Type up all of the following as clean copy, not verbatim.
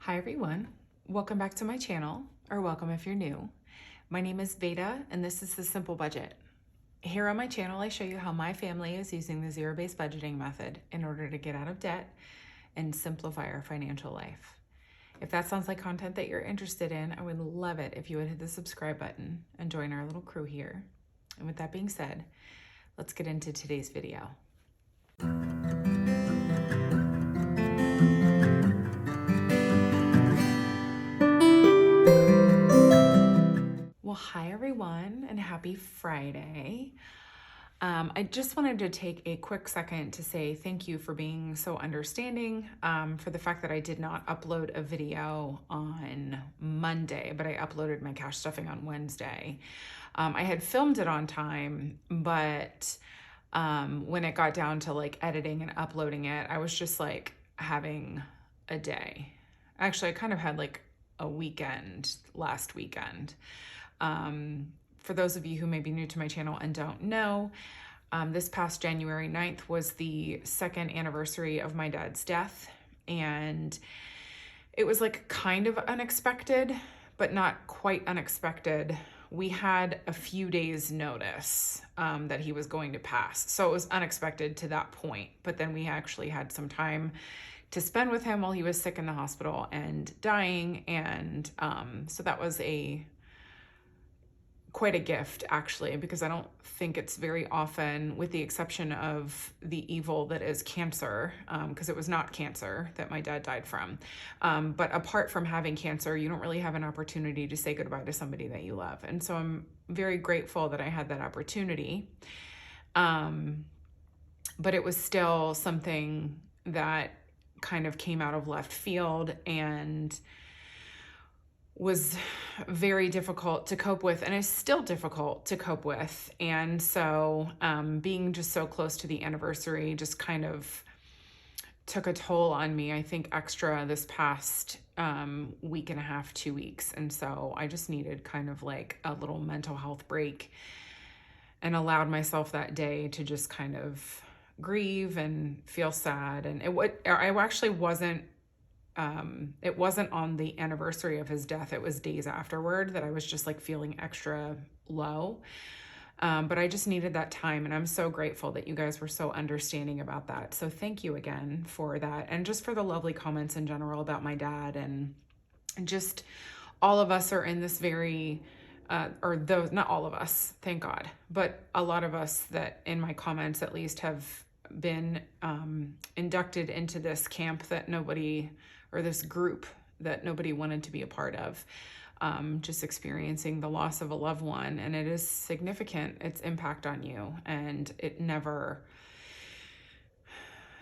Hi everyone, welcome back to my channel, or welcome if you're new. My name is Veda and this is The Simple Budget. Here on my channel I show you how my family is using the zero-based budgeting method in order to get out of debt and simplify our financial life. If that sounds like content that you're interested in, I would love it if you would hit the subscribe button and join our little crew here. And with that being said, let's get into today's video. Well, hi everyone and happy Friday. I just wanted to take a quick second to say thank you for being so understanding for the fact that I did not upload a video on Monday, but I uploaded my cash stuffing on Wednesday. I had filmed it on time, but when it got down to like editing and uploading it, I was just like having a day. Actually, I kind of had like a weekend last weekend. For those of you who may be new to my channel and don't know, this past January 9th was the second anniversary of my dad's death. And it was like kind of unexpected, but not quite unexpected. We had a few days notice that he was going to pass. So it was unexpected to that point. But then we actually had some time to spend with him while he was sick in the hospital and dying. And so that was quite a gift, actually, because I don't think it's very often, with the exception of the evil that is cancer, because it was not cancer that my dad died from. But apart from having cancer, you don't really have an opportunity to say goodbye to somebody that you love. And so I'm very grateful that I had that opportunity. But it was still something that kind of came out of left field and was very difficult to cope with, and is still difficult to cope with. And so being just so close to the anniversary just kind of took a toll on me, I think extra this past week and a half, 2 weeks. And so I just needed kind of like a little mental health break and allowed myself that day to just kind of grieve and feel sad. And I actually wasn't it wasn't on the anniversary of his death. It was days afterward that I was just like feeling extra low. But I just needed that time. And I'm so grateful that you guys were so understanding about that. So thank you again for that. And just for the lovely comments in general about my dad. And just all of us are in this very, or those, not all of us, thank God, but a lot of us that in my comments at least have been inducted into this camp that nobody, or this group that nobody wanted to be a part of, just experiencing the loss of a loved one. And it is significant, its impact on you. And it never,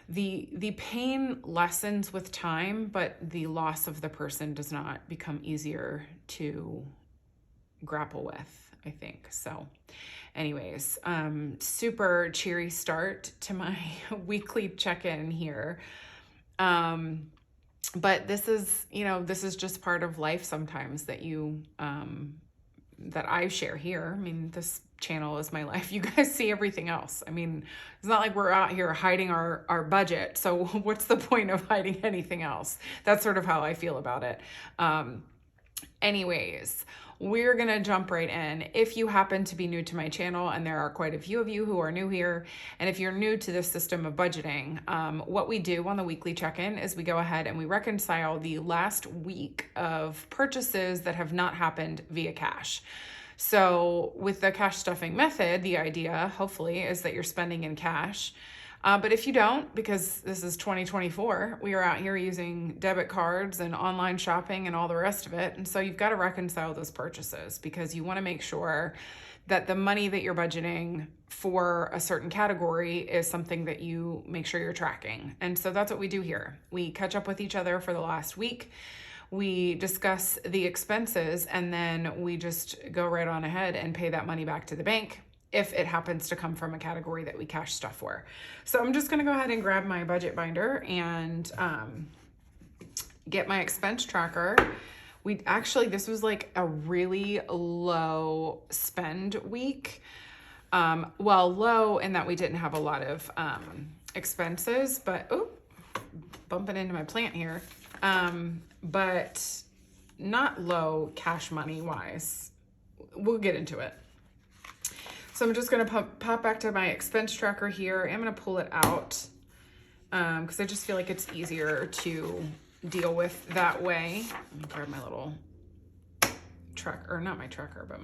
the pain lessens with time, but the loss of the person does not become easier to grapple with, I think. So anyways, super cheery start to my weekly check-in here. But this is, this is just part of life sometimes that that I share here. I mean, this channel is my life. You guys see everything else. I mean, it's not like we're out here hiding our budget. So what's the point of hiding anything else? That's sort of how I feel about it. Anyways, we're going to jump right in. If you happen to be new to my channel, and there are quite a few of you who are new here, and if you're new to this system of budgeting, what we do on the weekly check-in is we go ahead and we reconcile the last week of purchases that have not happened via cash. So with the cash stuffing method, the idea, hopefully, is that you're spending in cash. But if you don't, because this is 2024, we are out here using debit cards and online shopping and all the rest of it. And so you've got to reconcile those purchases, because you want to make sure that the money that you're budgeting for a certain category is something that you make sure you're tracking. And so that's what we do here. We catch up with each other for the last week. We discuss the expenses, and then we just go right on ahead and pay that money back to the bank if it happens to come from a category that we cash stuff for. So I'm just gonna go ahead and grab my budget binder and get my expense tracker. This was like a really low spend week. Well, low in that we didn't have a lot of expenses, but, bumping into my plant here. but not low cash money wise. We'll get into it. So I'm just going to pop back to my expense tracker here. I'm going to pull it out because I just feel like it's easier to deal with that way. Let me grab my little tracker, or not my tracker, but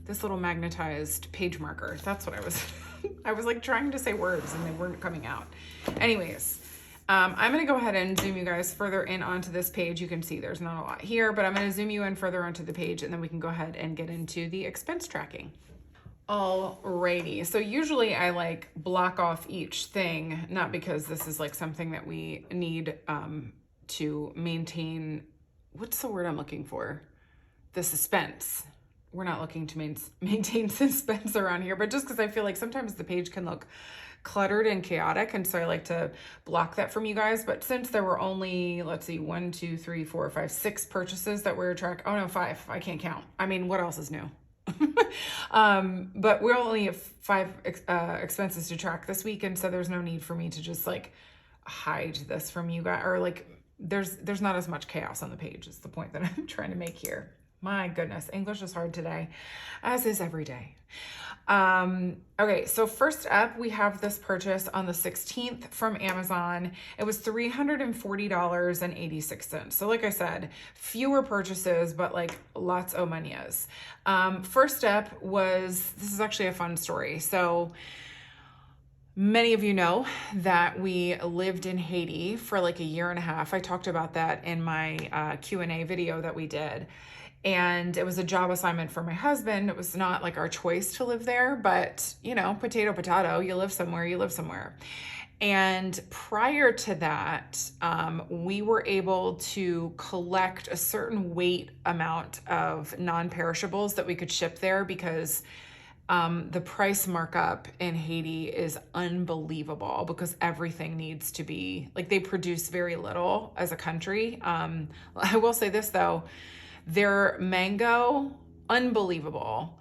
this little magnetized page marker. That's what I was, I was like trying to say words and they weren't coming out. Anyways, I'm going to go ahead and zoom you guys further in onto this page. You can see there's not a lot here, but I'm going to zoom you in further onto the page and then we can go ahead and get into the expense tracking. Alrighty, so usually I like block off each thing, not because this is like something that we need to maintain, what's the word I'm looking for? The suspense. We're not looking to maintain suspense around here, but just because I feel like sometimes the page can look cluttered and chaotic, and so I like to block that from you guys. But since there were only, let's see, 1, 2, 3, 4, 5, 6 purchases that were tracked. Oh no, 5. I can't count. I mean, what else is new? But we only have 5 expenses to track this week, and so there's no need for me to just like hide this from you guys, or like there's not as much chaos on the page is the point that I'm trying to make here. My goodness, English is hard today, as is every day. Okay, so first up, we have this purchase on the 16th from Amazon. It was $340.86. So like I said, fewer purchases, but like lots of manias. First up was, this is actually a fun story. So many of you know that we lived in Haiti for like a year and a half. I talked about that in my Q&A video that we did. And it was a job assignment for my husband. It was not like our choice to live there, but you know, potato, potato, you live somewhere, you live somewhere. And prior to that, we were able to collect a certain weight amount of non-perishables that we could ship there because the price markup in Haiti is unbelievable because everything needs to be, like they produce very little as a country. I will say this though, their mango, unbelievable.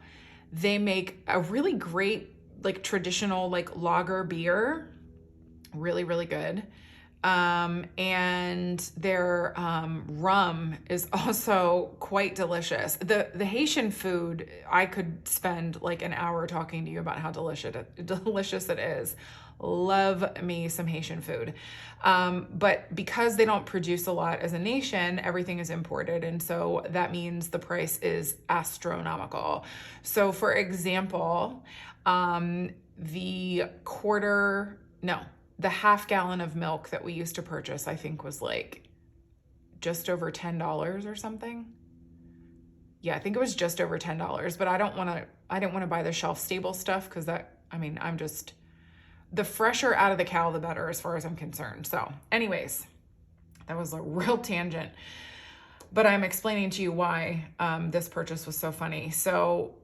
They make a really great, like traditional, like lager beer, really, really good. And their rum is also quite delicious. The Haitian food, I could spend like an hour talking to you about how delicious it is. Love me some Haitian food. But because they don't produce a lot as a nation, everything is imported. And so that means the price is astronomical. So for example, the half gallon of milk that we used to purchase, I think was like just over $10 or something. Yeah, I think it was just over $10, but I didn't want to buy the shelf stable stuff because the fresher out of the cow, the better as far as I'm concerned. So anyways, that was a real tangent, but I'm explaining to you why this purchase was so funny. So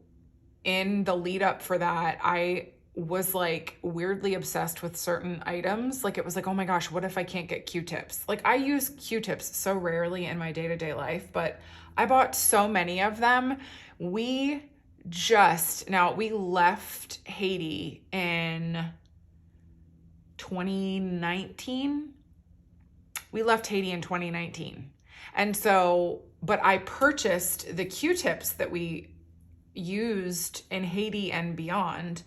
in the lead up for that, I was like weirdly obsessed with certain items. Like it was like, oh my gosh, what if I can't get Q-tips? Like I use Q-tips so rarely in my day-to-day life, but I bought so many of them. We left Haiti in 2019. We left Haiti in 2019. And so, but I purchased the Q-tips that we used in Haiti and beyond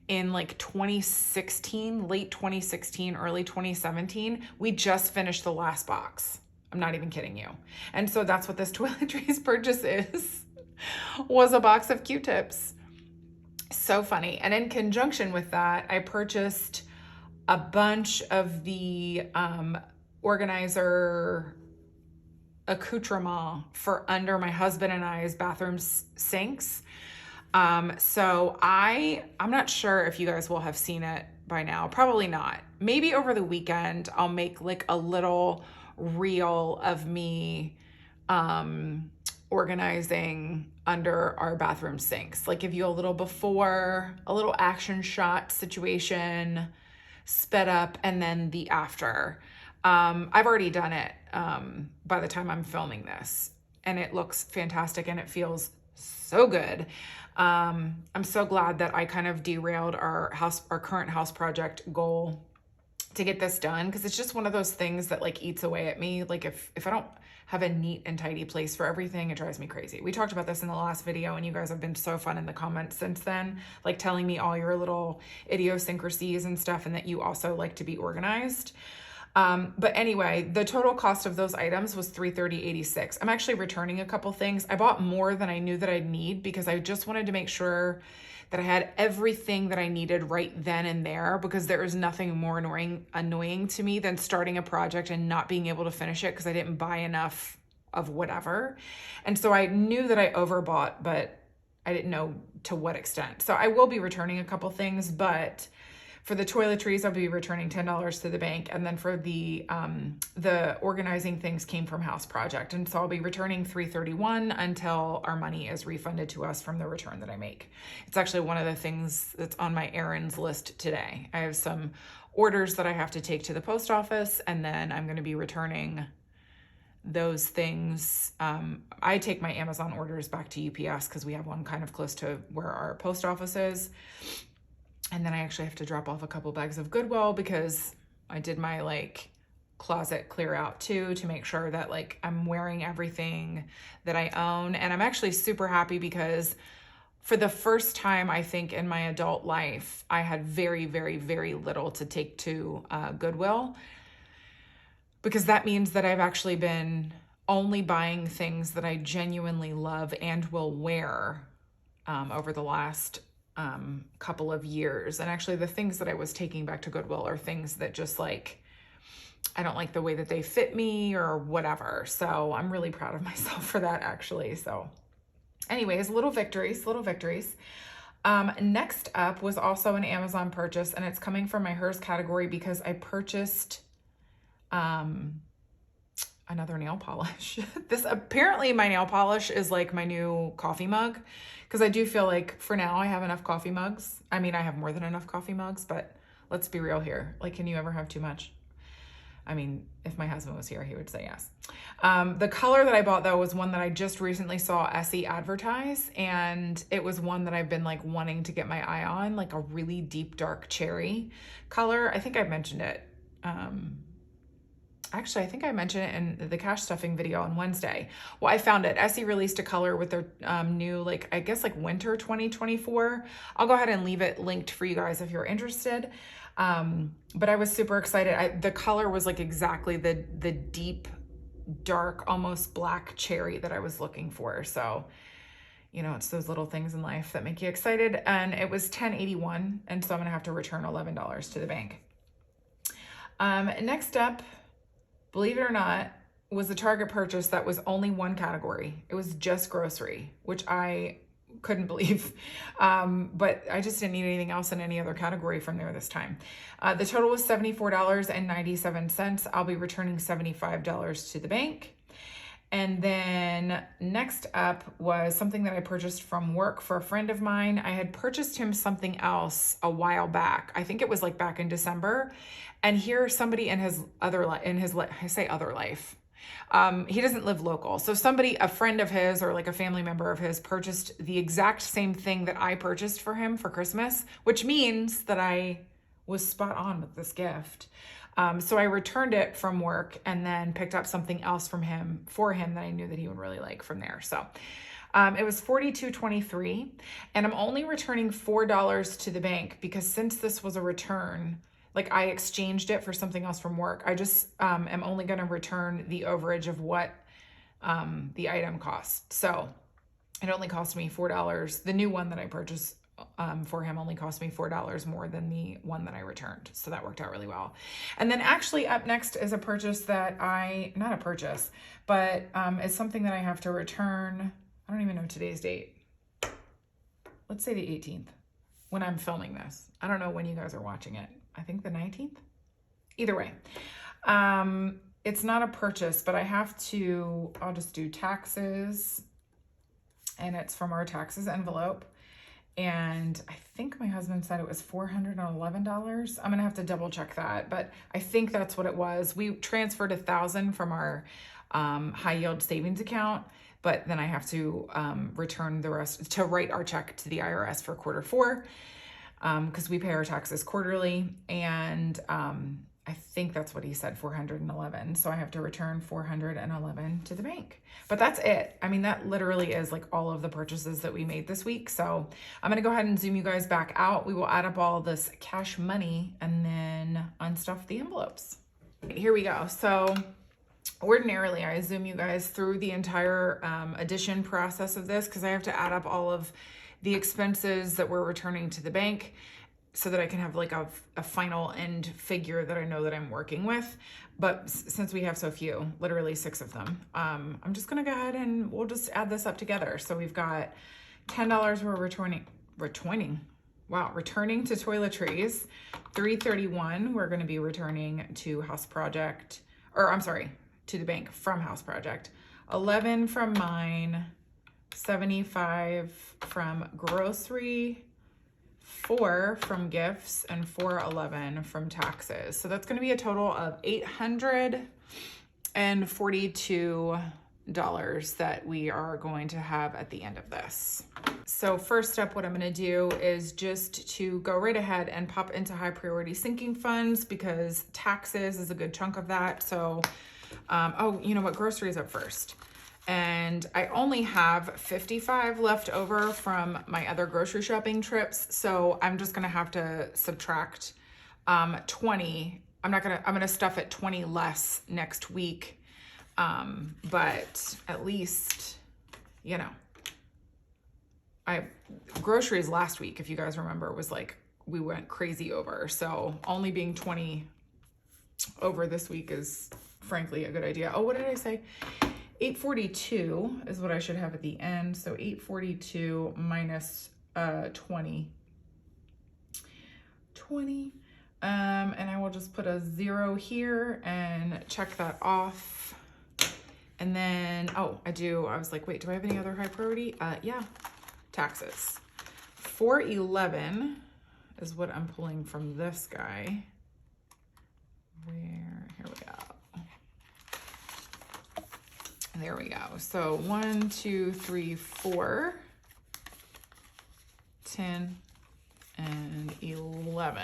in like 2016, late 2016, early 2017. We just finished the last box. I'm not even kidding you. And so that's what this toiletries purchase was a box of Q-tips. So funny. And in conjunction with that, I purchased a bunch of the organizer accoutrement for under my husband and I's bathroom sinks. So I'm not sure if you guys will have seen it by now. Probably not. Maybe over the weekend, I'll make like a little reel of me organizing under our bathroom sinks. Like give you a little before, a little action shot situation, sped up, and then the after. I've already done it by the time I'm filming this, and it looks fantastic and it feels so good. I'm so glad that I kind of derailed our current house project goal to get this done, because it's just one of those things that like eats away at me. Like if I don't have a neat and tidy place for everything, it drives me crazy. We talked about this in the last video, and you guys have been so fun in the comments since then, like telling me all your little idiosyncrasies and stuff, and that you also like to be organized. But anyway, the total cost of those items was $330.86. I'm actually returning a couple things. I bought more than I knew that I'd need because I just wanted to make sure that I had everything that I needed right then and there, because there is nothing more annoying to me than starting a project and not being able to finish it because I didn't buy enough of whatever. And so I knew that I overbought, but I didn't know to what extent. So I will be returning a couple things, but for the toiletries, I'll be returning $10 to the bank. And then for the organizing things came from House Project. And so I'll be returning $331 until our money is refunded to us from the return that I make. It's actually one of the things that's on my errands list today. I have some orders that I have to take to the post office, and then I'm going to be returning those things. I take my Amazon orders back to UPS because we have one kind of close to where our post office is. And then I actually have to drop off a couple bags of Goodwill because I did my like closet clear out too, to make sure that like I'm wearing everything that I own. And I'm actually super happy because for the first time, I think in my adult life, I had very, very, very little to take to Goodwill, because that means that I've actually been only buying things that I genuinely love and will wear over the last couple of years. And actually the things that I was taking back to Goodwill are things that just like, I don't like the way that they fit me or whatever. So I'm really proud of myself for that actually. So anyways, little victories. Next up was also an Amazon purchase, and it's coming from my hers category because I purchased another nail polish. This apparently my nail polish is like my new coffee mug, because I do feel like for now I have enough coffee mugs. I mean, I have more than enough coffee mugs, but let's be real here. Like, can you ever have too much? I mean, if my husband was here, he would say yes. The color that I bought though was one that I just recently saw Essie advertise, and it was one that I've been like wanting to get my eye on, like a really deep dark cherry color. I think I mentioned it. Actually, I think I mentioned it in the cash stuffing video on Wednesday. Well, I found it. Essie released a color with their new, like, I guess like winter 2024. I'll go ahead and leave it linked for you guys if you're interested. But I was super excited. The color was like exactly the deep, dark, almost black cherry that I was looking for. So, you know, it's those little things in life that make you excited. And it was $10.81. And so I'm going to have to return $11 to the bank. Next up, believe it or not, was a Target purchase that was only one category. It was just grocery, which I couldn't believe. But I just didn't need anything else in any other category from there this time. The total was $74.97. I'll be returning $75 to the bank. And then next up was something that I purchased from work for a friend of mine. I had purchased him something else a while back. I think it was like back in December. And here somebody in his other life, I say other life. He doesn't live local. So a friend of his or like a family member of his purchased the exact same thing that I purchased for him for Christmas, which means that I was spot on with this gift. So I returned it from work and then picked up something else for him that I knew that he would really like from there. So it was $42.23, and I'm only returning $4 to the bank because since this was a return, like I exchanged it for something else from work. I just am only going to return the overage of what the item cost. So it only cost me $4. The new one that I purchased for him only cost me $4 more than the one that I returned. So that worked out really well. And then actually up next is a purchase that not a purchase, but it's something that I have to return. I don't even know today's date. Let's say the 18th when I'm filming this. I don't know when you guys are watching it. I think the 19th. Either way, it's not a purchase, but I'll just do taxes, and it's from our taxes envelope. And I think my husband said it was $411. I'm gonna have to double check that, but I think that's what it was. We transferred $1,000 from our high yield savings account, but then I have to return the rest to write our check to the IRS for quarter four, because we pay our taxes quarterly. And I think that's what he said, 411. So I have to return 411 to the bank. But that's it. I mean, that literally is like all of the purchases that we made this week. So I'm going to go ahead and zoom you guys back out. We will add up all this cash money and then unstuff the envelopes. Here we go. So ordinarily, I zoom you guys through the entire addition process of this because I have to add up all of the expenses that we're returning to the bank so that I can have like a final end figure that I know that I'm working with. But since we have so few, literally 6 of them, I'm just gonna go ahead and we'll just add this up together. So we've got $10 we're returning to toiletries. $331 we're gonna be returning to house project, or I'm sorry, to the bank from house project. 11 from mine, 75 from grocery, 4 from gifts, and 411 from taxes. So that's going to be a total of $842 that we are going to have at the end of this. So first step, what I'm going to do is just to go right ahead and pop into high priority sinking funds because taxes is a good chunk of that. So, oh, you know what? Groceries up first. And I only have 55 left over from my other grocery shopping trips. So I'm just gonna have to subtract 20. I'm gonna stuff at 20 less next week. But at least, you know, groceries last week, if you guys remember, was like, we went crazy over. So only being 20 over this week is frankly a good idea. Oh, what did I say? 842 is what I should have at the end. So 842 minus 20. And I will just put a 0 here and check that off. And then, oh, I was like, wait, do I have any other high priority? Yeah, taxes. 411 is what I'm pulling from this guy. Here we go. There we go. So 1, 2, 3, 4, 10, and 11.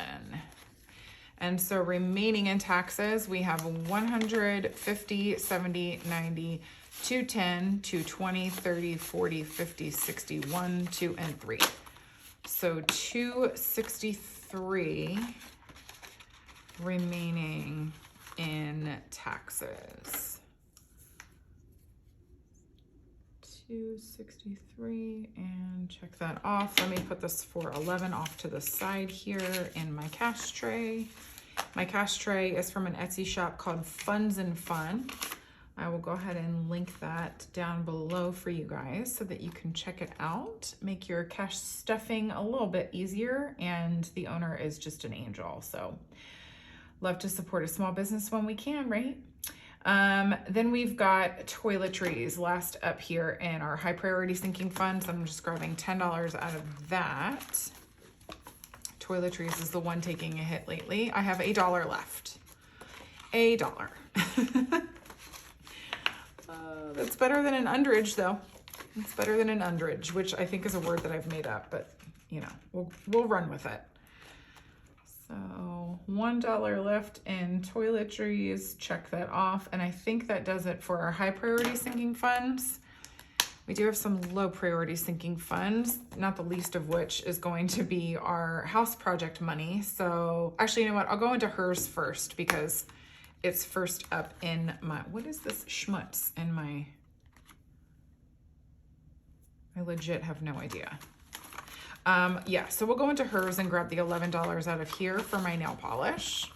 And so remaining in taxes, we have 100, 50, 70, 90, 210, 220, 30, 40, 50, 60, 1, 2, and 3. So 263 remaining in taxes. 263 and check that off. Let me put this 411 off to the side here in my cash tray. My cash tray is from an Etsy shop called Funds and Fun. I will go ahead and link that down below for you guys so that you can check it out. Make your cash stuffing a little bit easier, and the owner is just an angel. So love to support a small business when we can, right? Then we've got toiletries last up here in our high priority sinking funds. I'm just grabbing $10 out of that. Toiletries is the one taking a hit lately. I have $1 left. $1. That's better than an underage though. It's better than an underage, which I think is a word that I've made up, but you know, we'll run with it. So $1 left in toiletries, check that off. And I think that does it for our high priority sinking funds. We do have some low priority sinking funds, not the least of which is going to be our house project money. So actually, you know what? I'll go into hers first because it's first up in my, what is this schmutz in my, I legit have no idea. Yeah, so we'll go into hers and grab the $11 out of here for my nail polish.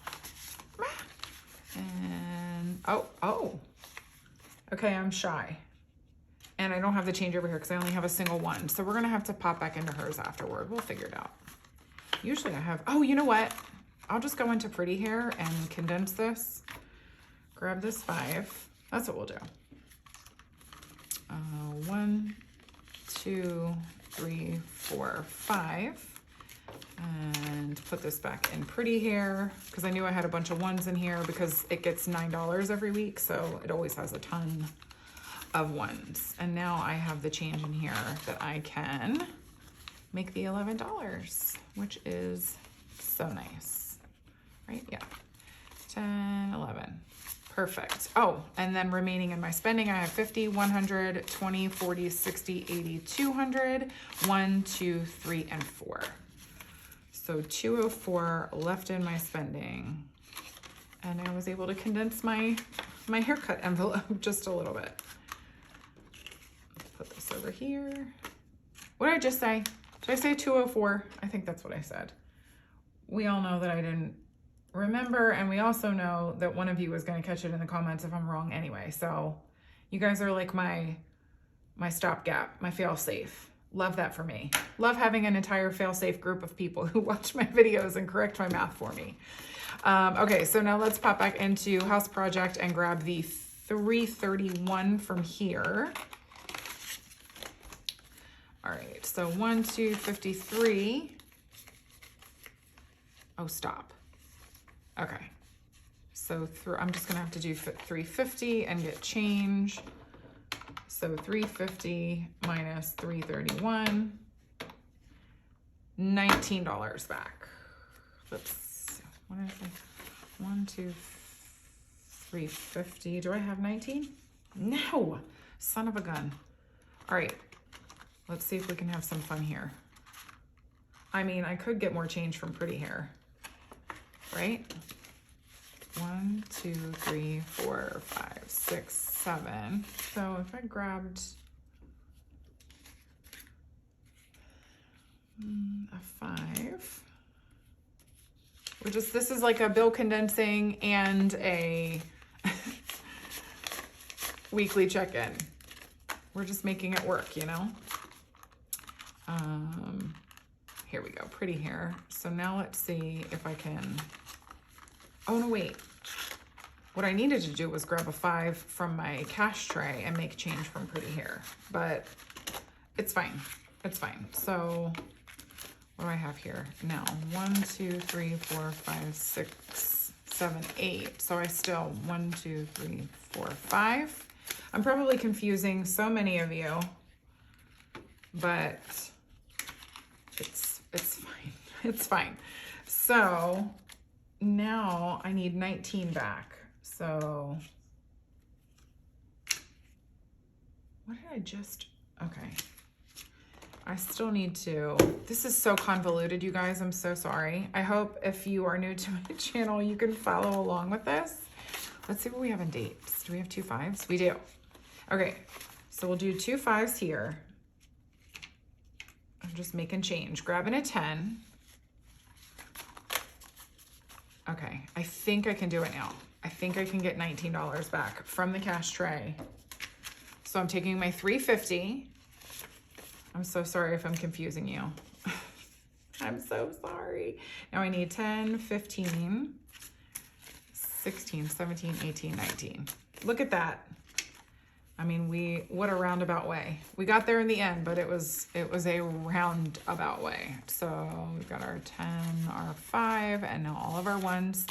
And, oh. Okay, I'm shy. And I don't have the change over here because I only have a single one. So we're going to have to pop back into hers afterward. We'll figure it out. Usually I have, oh, you know what? I'll just go into Pretty Hair and condense this. Grab this 5. That's what we'll do. 1, 2, 3, 4, 5, and put this back in Pretty Hair because I knew I had a bunch of ones in here because it gets $9 every week, so it always has a ton of ones. And now I have the change in here that I can make the $11, which is so nice, right? Yeah, 10, 11. Perfect. Oh, and then remaining in my spending, I have 50, 100, 20, 40, 60, 80, 200, 1, 2, 3, and 4. So 204 left in my spending. And I was able to condense my haircut envelope just a little bit. Put this over here. What did I just say? Did I say 204? I think that's what I said. We all know that I didn't remember, and we also know that one of you is going to catch it in the comments if I'm wrong anyway. So you guys are like my stopgap, my fail-safe. Love that for me. Love having an entire fail-safe group of people who watch my videos and correct my math for me. Okay, so now let's pop back into House Project and grab the 331 from here. All right, so 1, 2, 53. Oh, stop. Okay, so I'm just gonna have to do 350 and get change. So 350 minus 331, $19 back. Oops, what did I say? 1, 2, 350. Do I have 19? No, son of a gun. All right, let's see if we can have some fun here. I mean, I could get more change from Pretty Hair, right? 1, 2, 3, 4, 5, 6, 7. So if I grabbed a 5, this is like a bill condensing and a weekly check-in. We're just making it work, you know? Here we go, Pretty Hair. So now let's see if I can, oh no, wait. What I needed to do was grab a 5 from my cash tray and make change from Pretty Hair, but it's fine, it's fine. So what do I have here now? 1, 2, 3, 4, 5, 6, 7, 8. So I still 1, 2, 3, 4, 5. I'm probably confusing so many of you, but it's fine. It's fine. So now I need 19 back. So what did I just, okay. I still need to, this is so convoluted, you guys. I'm so sorry. I hope if you are new to my channel, you can follow along with this. Let's see what we have in dates. Do we have 2 5s? We do. Okay, so we'll do 2 5s here. I'm just making change, grabbing a 10. Okay, I think I can do it now. I think I can get $19 back from the cash tray. So I'm taking my 350. I'm so sorry if I'm confusing you. I'm so sorry. Now I need 10, 15, 16, 17, 18, 19. Look at that. I mean, what a roundabout way. We got there in the end, but it was a roundabout way. So we've got our 10, our 5, and now all of our 1s.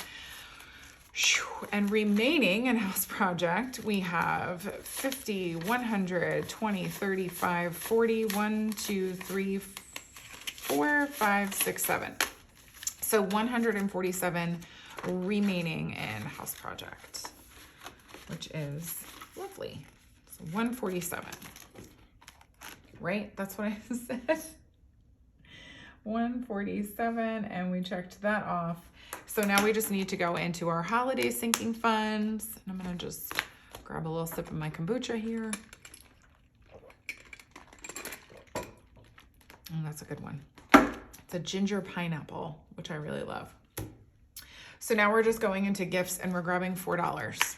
And remaining in House Project, we have 50, 100, 20, 35, 40, 1, 2, 3, 4, 5, 6, 7. So 147 remaining in House Project, which is lovely. 147, right? That's what I said. 147, and we checked that off. So now we just need to go into our holiday sinking funds. And I'm gonna just grab a little sip of my kombucha here. Oh, that's a good one. It's a ginger pineapple, which I really love. So now we're just going into gifts and we're grabbing $4.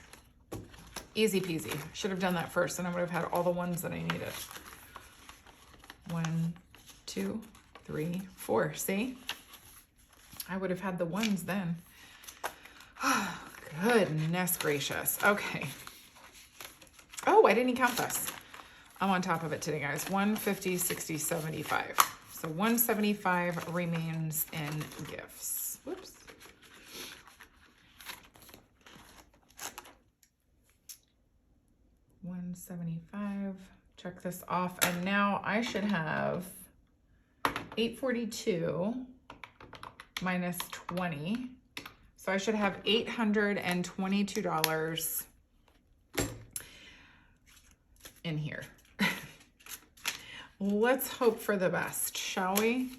Easy peasy. Should have done that first and I would have had all the ones that I needed. 1, 2, 3, 4. See? I would have had the ones then. Oh, goodness gracious. Okay. Oh, I didn't even count this. I'm on top of it today, guys. 150, 60, 75. So 175 remains in gifts. Whoops. $175. Check this off. And now I should have $842 minus 20 So I should have $822 in here. Let's hope for the best, shall we?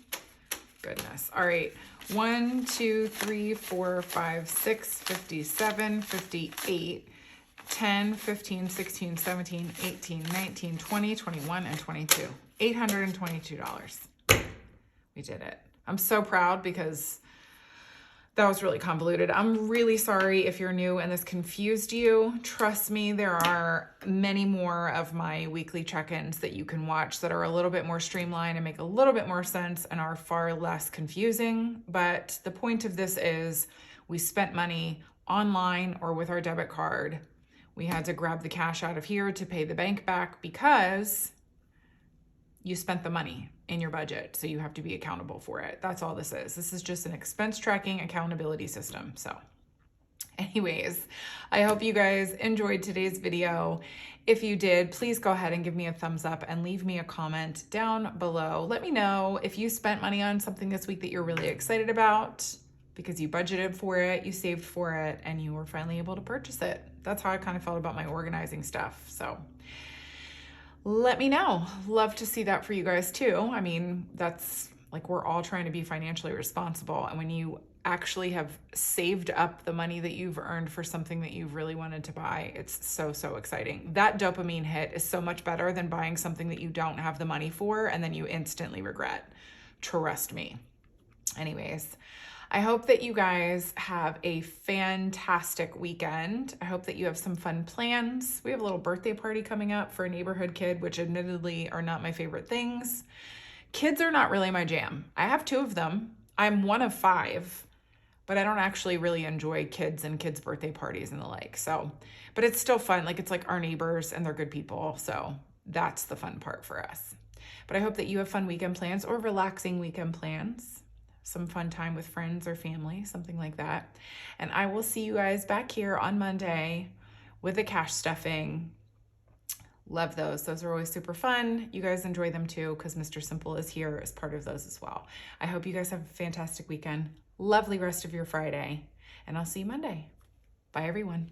Goodness. All right. 1, 2, 3, 4, 5, 6, 57, 58, 10, 15, 16, 17, 18, 19, 20, 21, and 22. $822. We did it. I'm so proud because that was really convoluted. I'm really sorry if you're new and this confused you. Trust me, there are many more of my weekly check-ins that you can watch that are a little bit more streamlined and make a little bit more sense and are far less confusing. But the point of this is we spent money online or with our debit card. We had to grab the cash out of here to pay the bank back because you spent the money in your budget, so you have to be accountable for it. That's all this is. This is just an expense tracking accountability system. So anyways, I hope you guys enjoyed today's video. If you did, please go ahead and give me a thumbs up and leave me a comment down below. Let me know if you spent money on something this week that you're really excited about because you budgeted for it, you saved for it, and you were finally able to purchase it. That's how I kind of felt about my organizing stuff. So let me know. Love to see that for you guys too. I mean, that's like we're all trying to be financially responsible. And when you actually have saved up the money that you've earned for something that you've really wanted to buy, it's so, so exciting. That dopamine hit is so much better than buying something that you don't have the money for and then you instantly regret. Trust me. Anyways, I hope that you guys have a fantastic weekend. I hope that you have some fun plans. We have a little birthday party coming up for a neighborhood kid, which admittedly are not my favorite things. Kids are not really my jam. I have 2 of them. I'm one of 5, but I don't actually really enjoy kids and kids' birthday parties and the like. So, but it's still fun. Like it's like our neighbors and they're good people. So that's the fun part for us. But I hope that you have fun weekend plans or relaxing weekend plans. Some fun time with friends or family, something like that. And I will see you guys back here on Monday with the cash stuffing. Love those. Those are always super fun. You guys enjoy them too because Mr. Simple is here as part of those as well. I hope you guys have a fantastic weekend. Lovely rest of your Friday. And I'll see you Monday. Bye, everyone.